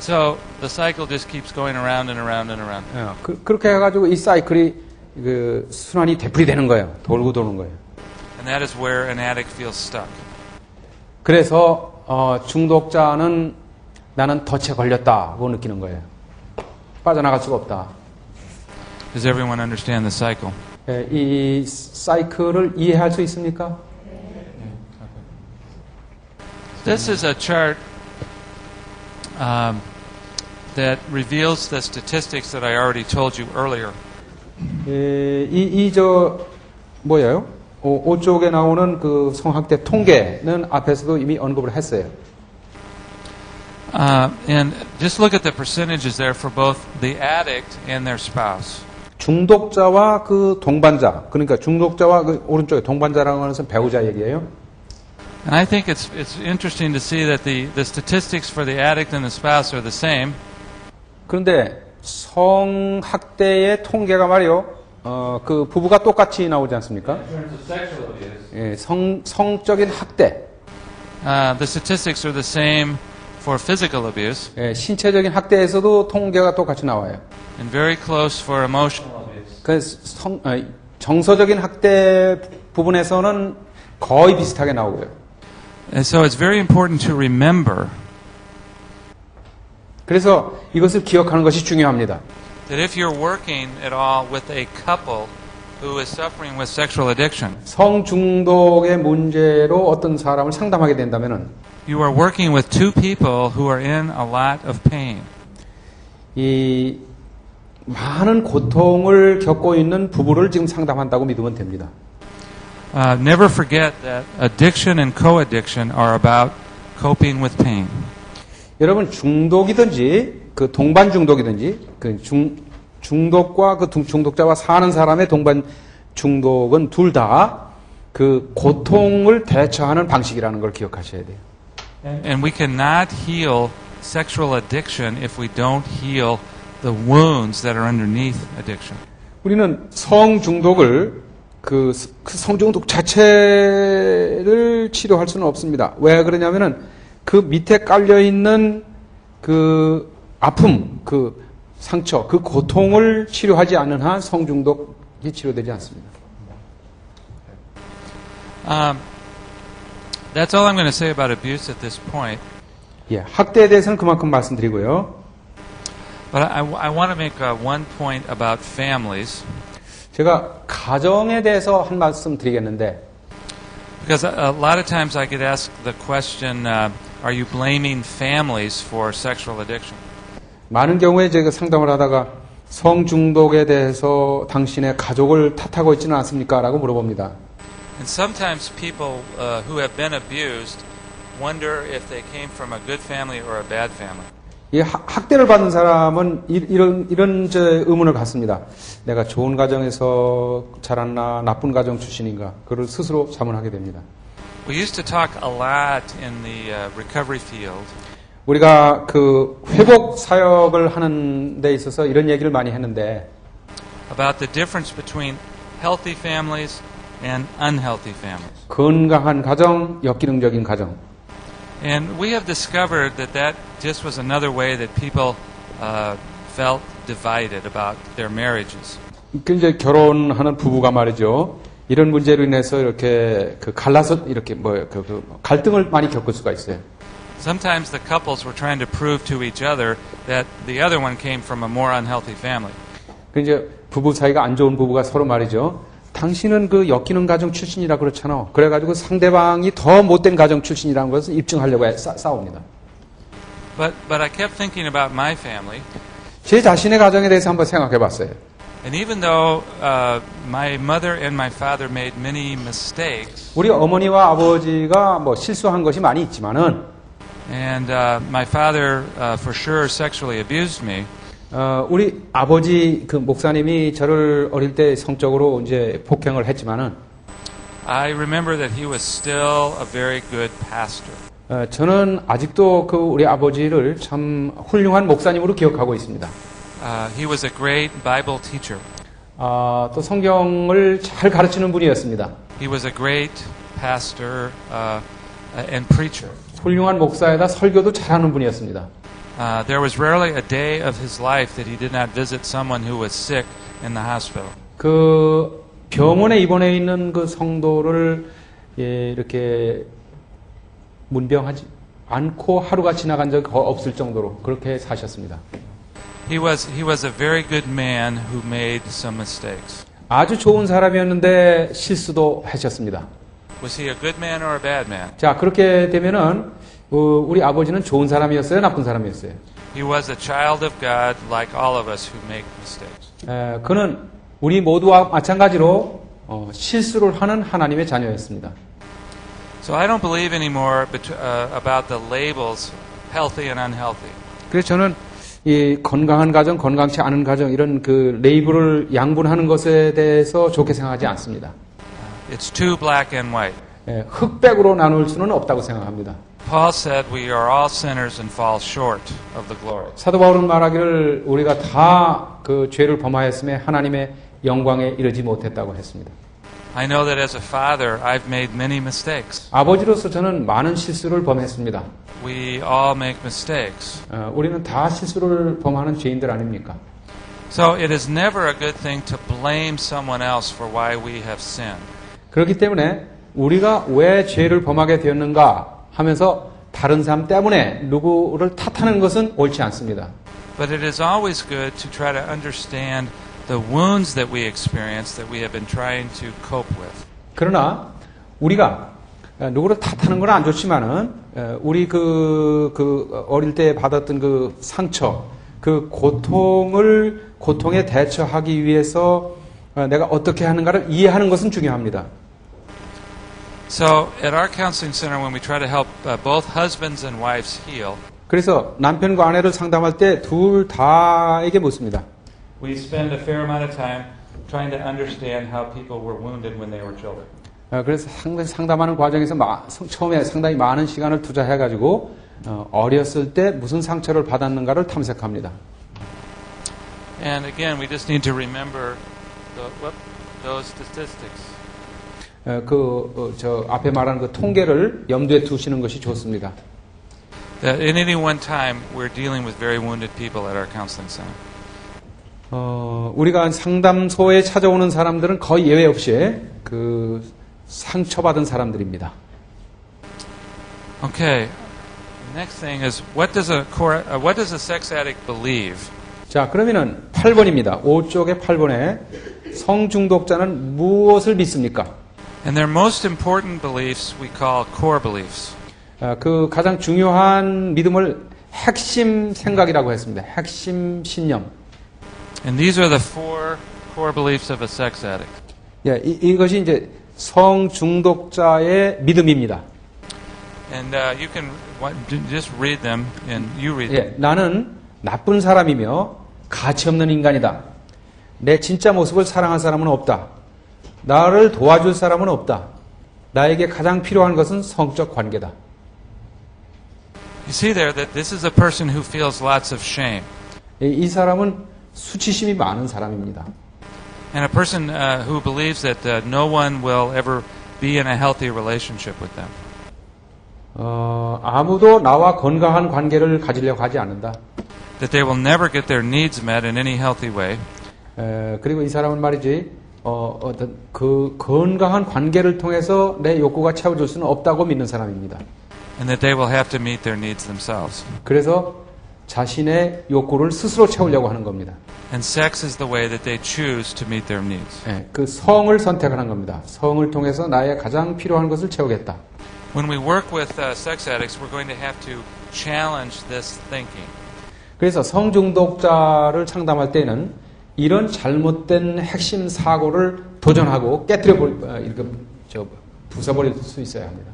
so the cycle just keeps going around and around and around. 그렇게 해가지고 이 사이클이 그 순환이 되풀이되는 거예요. 돌고 도는 거예요. And that is where an addict feels stuck. 그래서 중독자는 나는 덫에 걸렸다고 느끼는 거예요. 빠져나갈 수가 없다. Does everyone understand the cycle? 이 사이클을 이해할 수 있습니까? This is a chart that reveals the statistics that I already told you earlier. 뭐예요? 5쪽에 나오는 그 성학대 통계는 앞에서도 이미 언급을 했어요. And just look at the percentages there for both the addict and their spouse. 중독자와 그 동반자, 그러니까 중독자와 그 오른쪽에 동반자라고 하는 것은 배우자 얘기예요. And I think it's interesting to see that the statistics for the addict and the spouse are the same. 그런데 성학대의 통계가 말이요, 그 부부가 똑같이 나오지 않습니까? 예, 성적인 학대. The statistics are the same for physical abuse. 예, 신체적인 학대에서도 통계가 똑같이 나와요. And very close for emotional abuse. 그래서 정서적인 학대 부분에서는 거의 비슷하게 나오고요. And so it's very important to remember 그래서 이것을 기억하는 것이 중요합니다. that if you're working at all with a couple who is suffering with sexual addiction, 성중독의 문제로 어떤 사람을 상담하게 된다면은 you are working with two people who are in a lot of pain. 이 많은 고통을 겪고 있는 부부를 지금 상담한다고 믿으면 됩니다. Never forget that addiction and co-addiction are about coping with pain. 여러분 중독이든지 그 동반 중독이든지 그 중독과 그 중독자와 사는 사람의 동반 중독은 둘 다 그 고통을 대처하는 방식이라는 걸 기억하셔야 돼요. And we cannot heal sexual addiction if we don't heal the wounds that are underneath addiction. 우리는 성중독을 그 성중독 자체를 치료할 수는 없습니다. 왜 그러냐면은 그 밑에 깔려 있는 그 아픔, 그 상처, 그 고통을 치료하지 않는 한 성중독이 치료되지 않습니다. That's all I'm going to say about abuse at this point. 예, 학대에 대해서는 그만큼 말씀드리고요. But I want to make one point about families. 제가 가정에 대해서 한 말씀 드리겠는데, Because a lot of times I get asked the question, are you blaming families for sexual addiction? 많은 경우에 제가 상담을 하다가 성중독에 대해서 당신의 가족을 탓하고 있지는 않습니까? 라고 물어봅니다. And sometimes people who have been abused wonder if they came from a good family or a bad family. 이 학대를 받는 사람은 이런 의문을 갖습니다. 내가 좋은 가정에서 자랐나 나쁜 가정 출신인가 그걸 스스로 자문하게 됩니다. We used to talk a lot in the recovery field 우리가 그 회복 사역을 하는 데 있어서 이런 얘기를 많이 했는데 about the difference between healthy families and unhealthy families. 건강한 가정, 역기능적인 가정. And we have discovered that just was another way that people felt divided about their marriages. 이제 결혼하는 부부가 말이죠. 이런 문제로 인해서 이렇게 그 갈라서 이렇게 갈등을 많이 겪을 수가 있어요. Sometimes the couples were trying to prove to each other that the other one came from a more unhealthy family. 그 이제 부부 사이가 안 좋은 부부가 서로 말이죠. 당신은 그 엮이는 가정 출신이라 그렇잖아. 그래가지고 상대방이 더 못된 가정 출신이라는 것을 입증하려고 싸웁니다. But I kept thinking about my family. 제 자신의 가정에 대해서 한번 생각해봤어요. And even though my mother and my father made many mistakes, 우리 어머니와 아버지가 뭐 실수한 것이 많이 있지만은, and my father for sure sexually abused me. 우리 아버지 그 목사님이 저를 어릴 때 성적으로 이제 폭행을 했지만은, I remember that he was still a very good pastor. 저는 아직도 그 우리 아버지를 참 훌륭한 목사님으로 기억하고 있습니다. He was a great Bible teacher. 또 성경을 잘 가르치는 분이었습니다. He was a great pastor and preacher. 훌륭한 목사에다 설교도 잘하는 분이었습니다. There was rarely a day of his life that he did not visit someone who was sick in the hospital. 그 병원에 입원해 있는 그 성도를 이렇게 문병하지 않고 하루가 지나간 적이 없을 정도로 그렇게 사셨습니다. He was a very good man who made some mistakes. 아주 좋은 사람이었는데 실수도 하셨습니다. Was he a good man or a bad man? 자, 그렇게 되면은 우리 아버지는 좋은 사람이었어요, 나쁜 사람이었어요? He was a child of God like all of us who make mistakes. 그는 우리 모두와 마찬가지로 실수를 하는 하나님의 자녀였습니다. So I don't believe anymore about the labels healthy and unhealthy. 그래서 저는 이 건강한 가정, 건강치 않은 가정 이런 그 레이블을 양분하는 것에 대해서 좋게 생각하지 않습니다. It's too black and white. 흑백으로 나눌 수는 없다고 생각합니다. Paul said we are all sinners and fall short of the glory. 사도 바울은 말하기를 우리가 다 그 죄를 범하였음에 하나님의 영광에 이르지 못했다고 했습니다. I know that as a father, I've made many mistakes. 아버지로서 저는 많은 실수를 범했습니다. We all make mistakes. 우리는 다 실수를 범하는 죄인들 아닙니까? So it is never a good thing to blame someone else for why we have sinned. 그렇기 때문에 우리가 왜 죄를 범하게 되었는가 하면서 다른 사람 때문에 누구를 탓하는 것은 옳지 않습니다. But it is always good to try to understand the wounds that we experience that we have been trying to cope with. 그러나 우리가 누구를 탓하는 건 안 좋지만은 우리 그 어릴 때 받았던 그 상처, 그 고통에 대처하기 위해서 내가 어떻게 하는가를 이해하는 것은 중요합니다. So at our counseling center, when we try to help both husbands and wives heal, 그래서 남편과 아내를 상담할 때 둘 다에게 묻습니다. we spend a fair amount of time trying to understand how people were wounded when they were children. 그래서 상담하는 과정에서 처음에 상당히 많은 시간을 투자해가지고 어렸을 때 무슨 상처를 받았는가를 탐색합니다. And again, we just need to remember those statistics. 저 앞에 말한 그 통계를 염두에 두시는 것이 좋습니다. That at any one time, we're dealing with very wounded people at our counseling center. 우리가 상담소에 찾아오는 사람들은 거의 예외 없이 그 상처받은 사람들입니다. Okay. Next thing is what does a sex addict believe? 자, 그러면은 8번입니다. 5쪽의 8번에 성중독자는 무엇을 믿습니까? And their most important beliefs we call core beliefs. 그 가장 중요한 믿음을 핵심 생각이라고 했습니다. 핵심 신념. And these are the four core beliefs of a sex addict. 예, 이것이 이제 성중독자의 믿음입니다. And you can just read them, and you read them. 예, 나는 나쁜 사람이며 가치 없는 인간이다. 내 진짜 모습을 사랑할 사람은 없다. 나를 도와줄 사람은 없다. 나에게 가장 필요한 것은 성적 관계다. You see there that this is a person who feels lots of shame. 이 사람은 수치심이 많은 사람입니다. And a person who believes that no one will ever be in a healthy relationship with them. 아무도 나와 건강한 관계를 가지려고 하지 않는다. That they will never get their needs met in any healthy way. 그리고 이 사람은 말이지, 어떤 그 건강한 관계를 통해서 내 욕구가 채워질 수는 없다고 믿는 사람입니다. And that they will have to meet their needs themselves. 그래서 자신의 욕구를 스스로 채우려고 하는 겁니다. And sex is the way that they choose to meet their needs. 그 성을 선택하는 겁니다. 성을 통해서 나의 가장 필요한 것을 채우겠다. When we work with sex addicts, we're going to have to challenge this thinking. 그래서 성중독자를 상담할 때는 이런 잘못된 핵심 사고를 도전하고 부숴버릴 수 있어야 합니다.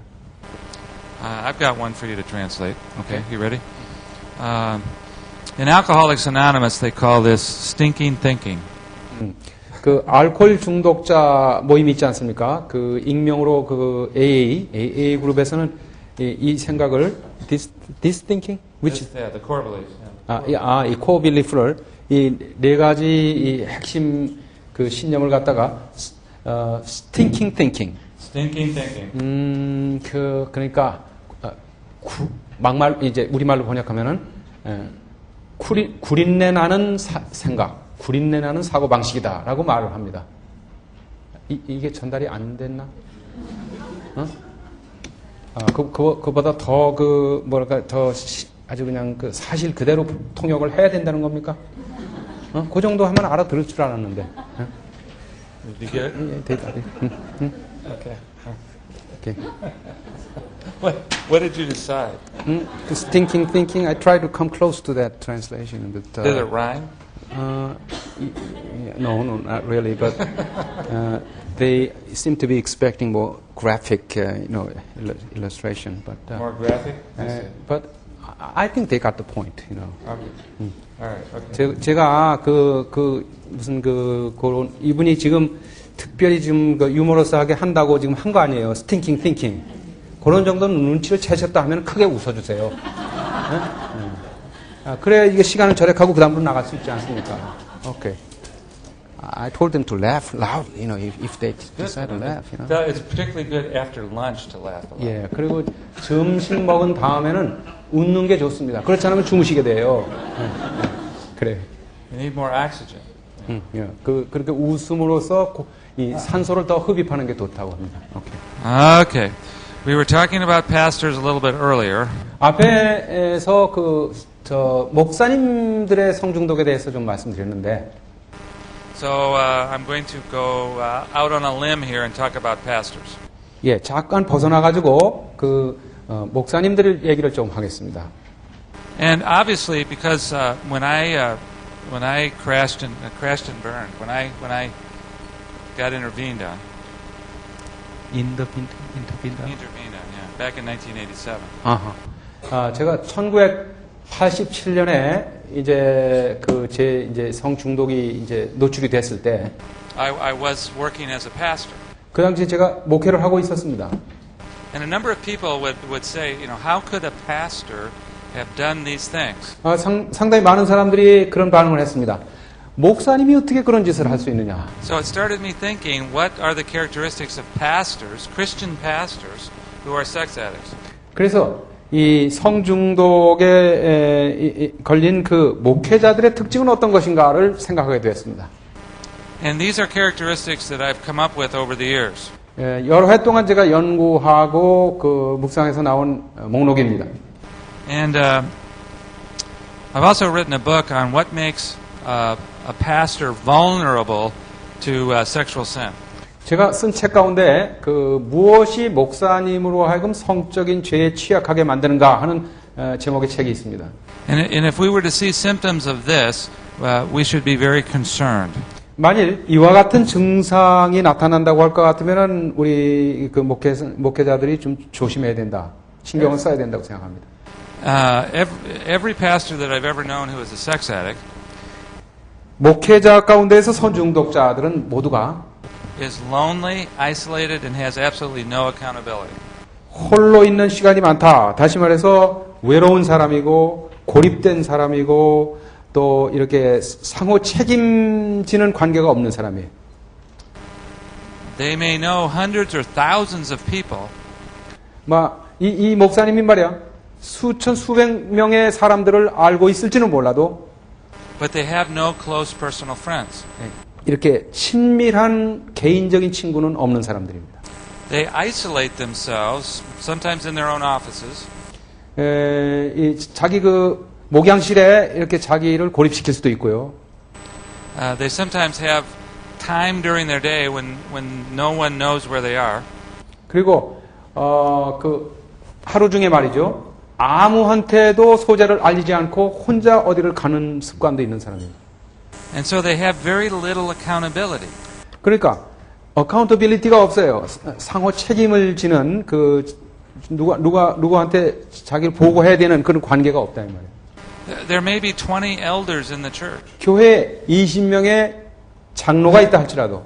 I've got one for you to translate. Okay, you ready? In Alcoholics Anonymous, they call this stinking thinking. 그 알코올 중독자 모임이 있지 않습니까? 그 익명으로 그 AA 그룹에서는 이 생각을 this thinking, which The core beliefs. 이 코어 빌리프를 이 네 가지 이 핵심 그 신념을 갖다가 stinking thinking. Stinking thinking. 그러니까 막말 이제 우리말로 번역하면은 구린내 나는 생각, 구린내 나는 사고 방식이다라고 말을 합니다. 이게 전달이 안 됐나? 어? 그보다 더 아주 그냥 그 사실 그대로 통역을 해야 된다는 겁니까? 그 정도 하면 알아들을 줄 알았는데. Did you get it? 대답이. Okay. Okay. What did you decide? Because thinking, I try to come close to that translation. But, Did it rhyme? No, not really. But they seem to be expecting more graphic, illustration. But More graphic? but I think they got the point. Okay. All right. Okay. 제가 그런 이분이 지금 특별히 지금 그 유머러스하게 한다고 지금 한 거 아니에요. thinking. 그런 정도는 눈치를 채셨다 하면 크게 웃어주세요. 그래야 이게 시간을 절약하고 그 다음으로 나갈 수 있지 않습니까? Okay. I told them to laugh loud, if they decide to laugh, It's particularly good after lunch to laugh a lot. 예, 그리고 점심 먹은 다음에는 웃는 게 좋습니다. 그렇지 않으면 주무시게 돼요. 그래. You need more oxygen. 예, 그렇게 웃음으로써 이 산소를 더 흡입하는 게 좋다고 합니다. 오케이. Okay. We were talking about pastors a little bit earlier. 앞에서 목사님들의 성중독에 대해서 좀 말씀드렸는데, So I'm going to go out on a limb here and talk about pastors. 예, 잠깐 벗어나가지고 목사님들 얘기를 좀 하겠습니다. And obviously, because when I crashed and burned, when I got intervened on, intervened yeah, back in 1987. 제가 1987년에 이제 제 성중독이 이제 노출이 됐을 때, I was working as a pastor. 그 당시 제가 목회를 하고 있었습니다. And a number of people would say, how could a pastor have done these things? 상당히 많은 사람들이 그런 반응을 했습니다. 목사님이 어떻게 그런 짓을 할 수 있느냐? So it started me thinking, what are the characteristics of pastors, Christian pastors, who are sex addicts? 그래서 이 성중독에 걸린 그 목회자들의 특징은 어떤 것인가를 생각하게 되었습니다. And these are characteristics that I've come up with over the years. 여러 해 동안 제가 연구하고 그 묵상에서 나온 목록입니다. And I've also written a book on what makes a pastor vulnerable to sexual sin. 제가 쓴 책 가운데 무엇이 목사님으로 하여금 성적인 죄에 취약하게 만드는가 하는 제목의 책이 있습니다. And if we were to see symptoms of this, we should be very concerned. 만일 이와 같은 증상이 나타난다고 할 것 같으면 우리 그 목회자들이 좀 조심해야 된다, 신경을 써야 된다고 생각합니다. Every pastor that I've ever known who is a sex addict 목회자 가운데에서 성중독자들은 모두가 is lonely, isolated, and has absolutely no accountability. 홀로 있는 시간이 많다. 다시 말해서 외로운 사람이고 고립된 사람이고 또 이렇게 상호 책임지는 관계가 없는 사람이에요. They may know hundreds or thousands of people, 이 목사님이 말이야 수천 수백 명의 사람들을 알고 있을지는 몰라도 but they have no close personal friends. 이렇게 친밀한 개인적인 친구는 없는 사람들입니다. They isolate themselves, sometimes in their own offices. 자기 그 목양실에 이렇게 자기를 고립시킬 수도 있고요. They sometimes have time during their day when no one knows where they are. 그리고 그 하루 중에 말이죠. 아무한테도 소재를 알리지 않고 혼자 어디를 가는 습관도 있는 사람입니다. And so they have very little accountability. 그러니까 accountability가 없어요. 상호 책임을 지는 누구한테 자기를 보고해야 되는 그런 관계가 없다 이 말이에요. There may be 20 elders in the church, 교회에 20명의 장로가 있다 할지라도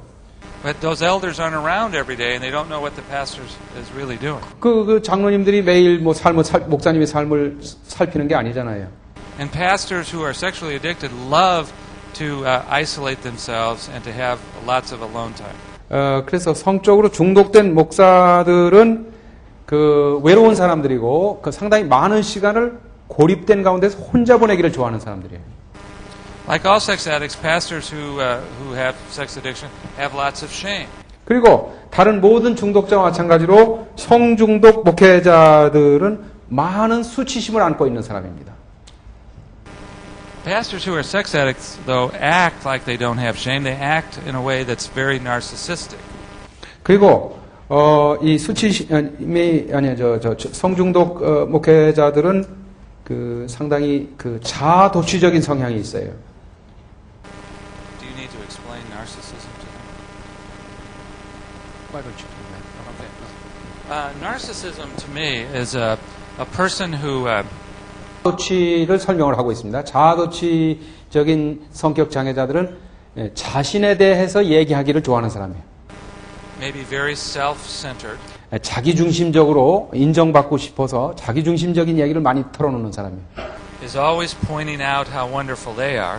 but those elders aren't around every day and they don't know what the pastor is really doing. 그 장로님들이 매일 목사님의 삶을 살피는 게 아니잖아요. And pastors who are sexually addicted love to isolate themselves and to have lots of alone time. 그래서 성적으로 중독된 목사들은 그 외로운 사람들이고 그 상당히 많은 시간을 고립된 가운데서 혼자 보내기를 좋아하는 사람들이에요. Like all sex addicts, pastors who have sex addiction have lots of shame. 그리고 다른 모든 중독자와 마찬가지로 성중독 목회자들은 많은 수치심을 안고 있는 사람입니다. Pastors who are sex addicts, though, act like they don't have shame. They act in a way that's very narcissistic. 그리고 이 수치심이 성중독 목회자들은 그 상당히 그 자아도취적인 성향이 있어요. Do you need to explain narcissism to them? Why don't you do that? Okay. Narcissism to me is a person who 자아도취를 설명을 하고 있습니다. 자아도취적인 성격 장애자들은 자신에 대해서 얘기하기를 좋아하는 사람이에요. maybe very self-centered. 자기중심적으로 인정받고 싶어서 자기중심적인 얘기를 많이 털어놓는 사람이에요. Is always pointing out how wonderful they are.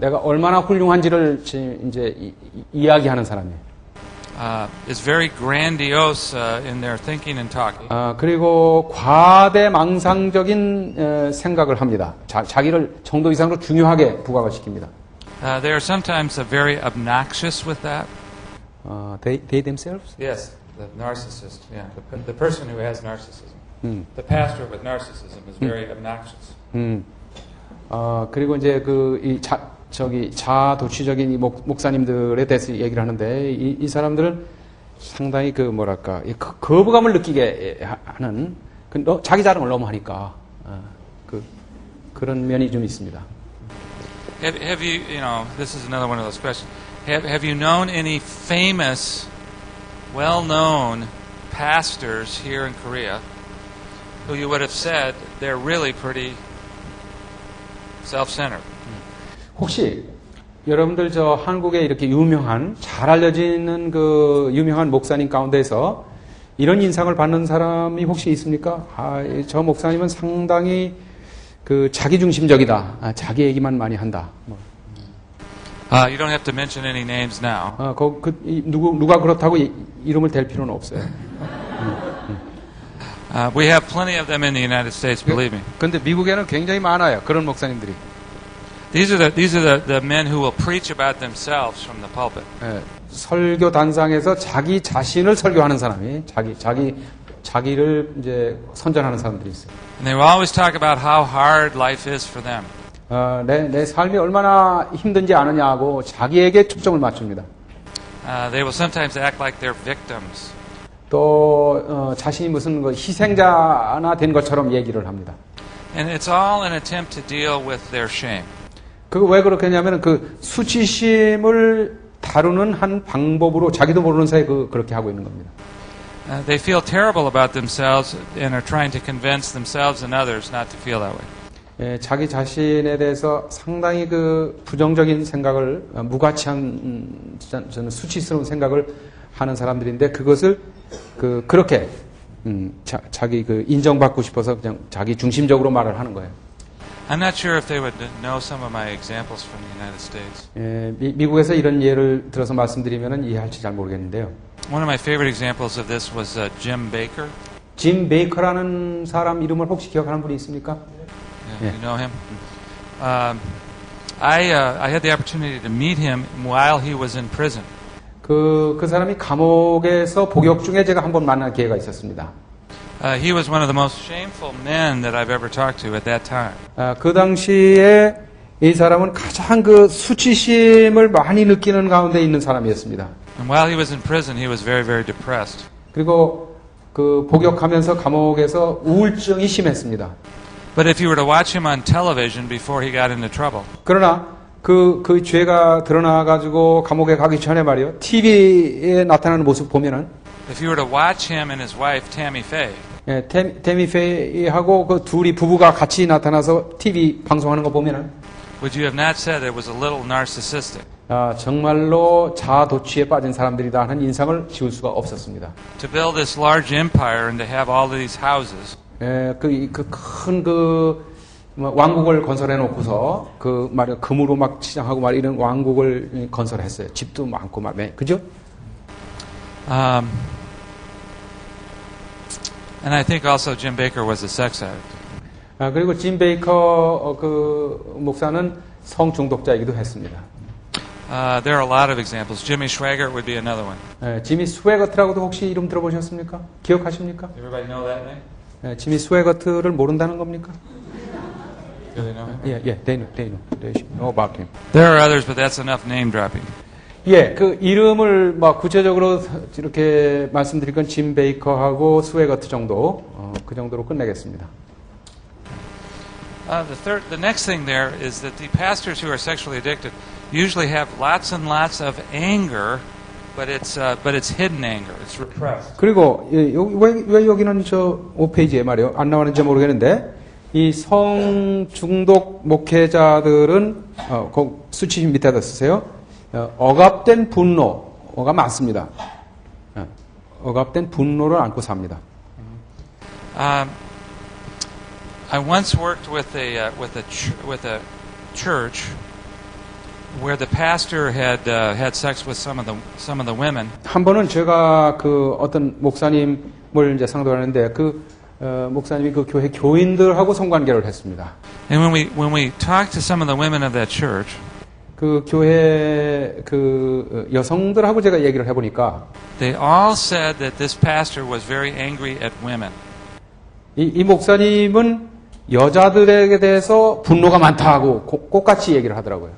내가 얼마나 훌륭한지를 이제 이야기하는 사람이에요. Is very grandiose in their thinking and talking. 그리고 과대망상적인 생각을 합니다. 자기를 정도 이상으로 중요하게 부각을 시킵니다. They are sometimes very obnoxious with that. They themselves? Yes, the narcissist. Yeah, the person who has narcissism. The pastor with narcissism is very obnoxious. 그리고 이제 자도취적인 이 목사님들에 대해서 얘기를 하는데 이 사람들은 상당히 거부감을 느끼게 하는 자기 자랑을 너무 하니까 그런 면이 좀 있습니다. Have you this is another one of those questions. Have you known any famous, well-known pastors here in Korea who you would have said they're really pretty self-centered? 혹시 여러분들 한국에 이렇게 유명한 잘 알려지는 유명한 목사님 가운데서 이런 인상을 받는 사람이 혹시 있습니까? 저 목사님은 상당히 자기중심적이다. 자기 얘기만 많이 한다. You don't have to mention any names now. 누가 그렇다고 이름을 댈 필요는 없어요. We have plenty of them in the United States, believe me. 근데 미국에는 굉장히 많아요. 그런 목사님들이. These are the men who will preach about themselves from the pulpit. 설교 단상에서 자기 자신을 설교하는 사람이 자기를 이제 선전하는 사람들이 있어요. And they will always talk about how hard life is for them. 내 삶이 얼마나 힘든지 아느냐고 자기에게 초점을 맞춥니다. They will sometimes act like they're victims. 또 자신이 무슨 희생자나 된 것처럼 얘기를 합니다. And it's all an attempt to deal with their shame. 왜 그렇게 하냐면 수치심을 다루는 한 방법으로 자기도 모르는 사이에 그렇게 하고 있는 겁니다. They feel terrible about themselves and are trying to convince themselves and others not to feel that way. 자기 자신에 대해서 상당히 부정적인 생각을 무가치한 저는 수치스러운 생각을 하는 사람들인데 그것을 그렇게 자기 인정받고 싶어서 그냥 자기 중심적으로 말을 하는 거예요. I'm not sure if they would know some of my examples from the United States. 미국에서 이런 예를 들어서 말씀드리면 이해할지 잘 모르겠는데요. One of my favorite examples of this was Jim Baker. 짐 베이커라는 사람 이름을 혹시 기억하는 분이 있습니까? You know him? I had the opportunity to meet him while he was in prison. 그 사람이 감옥에서 복역 중에 제가 한번 만날 기회가 있었습니다. He was one of the most shameful men that I've ever talked to at that time. 그 당시에 이 사람은 가장 수치심을 많이 느끼는 가운데 있는 사람이었습니다. And while he was in prison, he was very, very depressed. 그리고 복역하면서 감옥에서 우울증이 심했습니다. But if you were to watch him on television before he got into trouble, 그러나 그 죄가 드러나가지고 감옥에 가기 전에 말이요. TV에 나타나는 모습 보면은 if you were to watch him and his wife Tammy Faye, 태미 페이하고 둘이 부부가 같이 나타나서 TV 방송하는 거 보면은 would you have not said it was a little narcissistic? 정말로 자아도취에 빠진 사람들이다 하는 인상을 지울 수가 없었습니다. To build this large empire and to have all of these houses. 큰 왕국을 건설해 놓고서 말이야 금으로 막 치장하고 이런 왕국을 건설했어요. 집도 많고 그죠? And I think also Jim Baker was a sex addict. 그리고 짐 베이커 그 목사는 성중독자이기도 했습니다. There are a lot of examples. Jimmy Swaggart would be another one. 지미 스웨거트라고도 혹시 이름 들어보셨습니까? 기억하십니까? Everybody know that name? 지미 스웨거트를 모른다는 겁니까? Do they know him? They know about him. There are others, but that's enough name dropping. 그 이름을 막 구체적으로 이렇게 말씀드릴 건 짐 베이커하고 스웨거트 정도, 그 정도로 끝내겠습니다. The next thing there is that the pastors who are sexually addicted usually have lots and lots of anger, but it's hidden anger. It's repressed. 그리고 왜 여기는 저 5페이지에 말이요 안 나왔는지 모르겠는데 이 성중독 목회자들은 수치 밑에다 쓰세요. 억압된 분노가 많습니다. 억압된 분노를 안고 삽니다. I once worked with a church where the pastor had sex with some of the women. 한 번은 제가 그 어떤 목사님을 이제 상담하는데 목사님이 그 교회 교인들하고 성관계를 했습니다. And when we talked to some of the women of that church, 그 교회 그 여성들하고 제가 얘기를 해보니까 they all said that this pastor was very angry at women. 이 목사님은 여자들에게 대해서 분노가 많다고 똑같이 얘기를 하더라고요.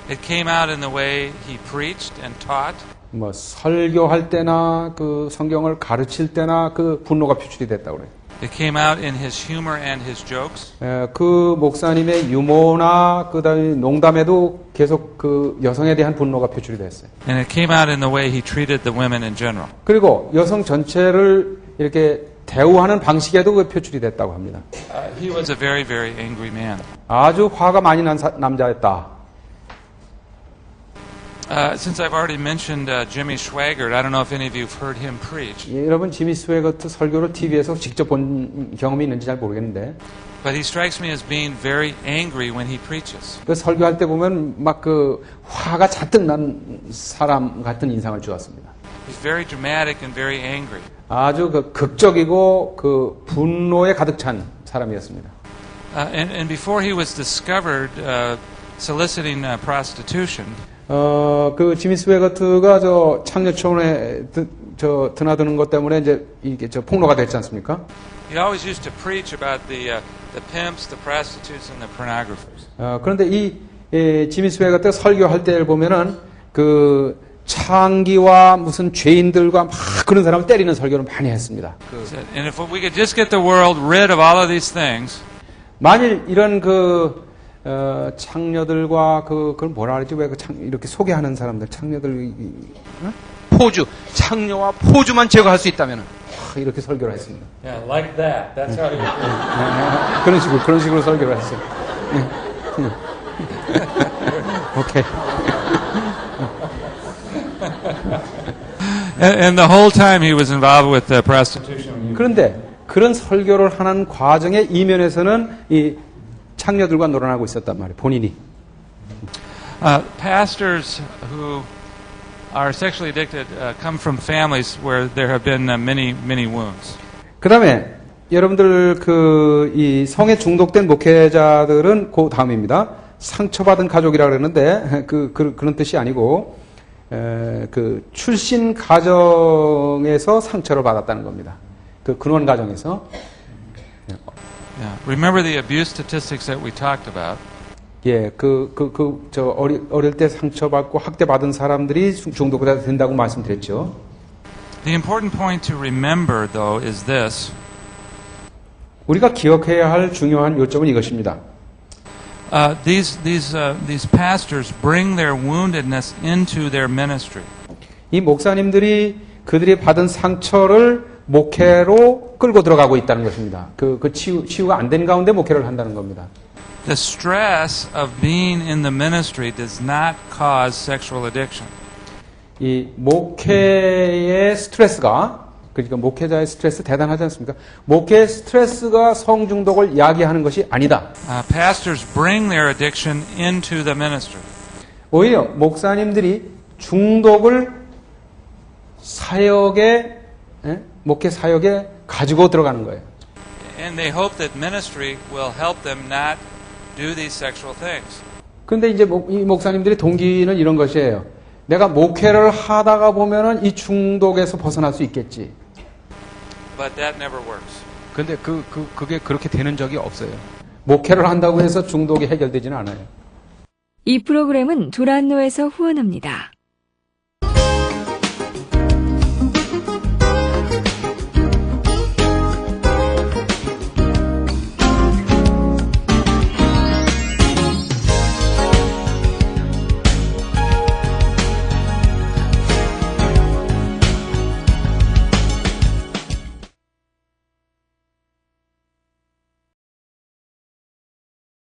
It came out in the way he preached and taught. 뭐 설교할 때나 그 성경을 가르칠 때나 그 분노가 표출이 됐다고 그래요. It came out in his humor and his jokes. 그 목사님의 유머나 그다음에 농담에도 계속 그 여성에 대한 분노가 표출이 됐어요. And it came out in the way he treated the women in general. 그리고 여성 전체를 이렇게 대우하는 방식에도 그 표출이 됐다고 합니다. He was a very, very angry man. 아주 화가 많이 난 남자였다. Since I've already mentioned Jimmy Swaggart, I don't know if any of you have heard him preach. 여러분 지미 스웨거트 설교를 TV에서 직접 본 경험이 있는지 잘 모르겠는데, But he strikes me as being very angry when he preaches. 그 설교할 때 보면 막 그 화가 잔뜩 난 사람 같은 인상을 주었습니다. He's very dramatic and very angry. 아주 그 극적이고 그 분노에 가득 찬 사람이었습니다. And before he was discovered soliciting prostitution, 그 지미 스웨거트가 저 창녀촌에 드나드는 것 때문에 이제 이게 저 폭로가 됐지 않습니까? he always used to preach about the pimps, the prostitutes, and the pornographers. 그런데 이 지미 스웨거트 설교할 때를 보면은 그 창기와 무슨 죄인들과 막 그런 사람을 때리는 설교를 많이 했습니다. And if we could just get the world rid of all of these things, 만일 이런 창녀들과 그걸 뭐라 그러지? 왜 이렇게 소개하는 사람들, 창녀들, 포주, 창녀와 포주만 제거할 수 있다면은 이렇게 설교를 했습니다. yeah, like that. That's how he would. 그런 식으로 설교를 했어요. 오케이. And the whole time he was involved with prostitution. 그런데 그런 설교를 하는 과정의 이면에서는 이 창녀들과 놀아나고 있었단 말이에요. 본인이. Pastors who are sexually addicted come from families where there have been many wounds. 그다음에 여러분들 이 성에 중독된 목회자들은 그 다음입니다. 상처받은 가족이라 그러는데 그런 뜻이 아니고 그 출신 가정에서 상처를 받았다는 겁니다. 그 근원 가정에서. Yeah. Remember the abuse statistics that we talked about. 예, 어릴 때 상처받고 학대받은 사람들이 중독자 된다고 말씀드렸죠. The important point to remember, though, is this. 우리가 기억해야 할 중요한 요점은 이것입니다. These pastors bring their woundedness into their ministry. 이 목사님들이 그들이 받은 상처를 목회로 끌고 들어가고 있다는 것입니다. 그 치유가 안 된 가운데 목회를 한다는 겁니다. The stress of being in the ministry does not cause sexual addiction. 이 목회의 스트레스가, 그러니까 목회자의 스트레스 대단하지 않습니까? 목회의 스트레스가 성중독을 야기하는 것이 아니다. Pastors bring their addiction into the ministry. 오히려 목사님들이 중독을 사역에, 목회 사역에 가지고 들어가는 거예요. And they hope that ministry will help them not do these sexual things. 근데 이제 이 목사님들의 동기는 이런 것이에요. 내가 목회를 하다가 보면은 이 중독에서 벗어날 수 있겠지. But that never works. 근데 그게 그렇게 되는 적이 없어요. 목회를 한다고 해서 중독이 해결되지는 않아요. 이 프로그램은 조란노에서 후원합니다.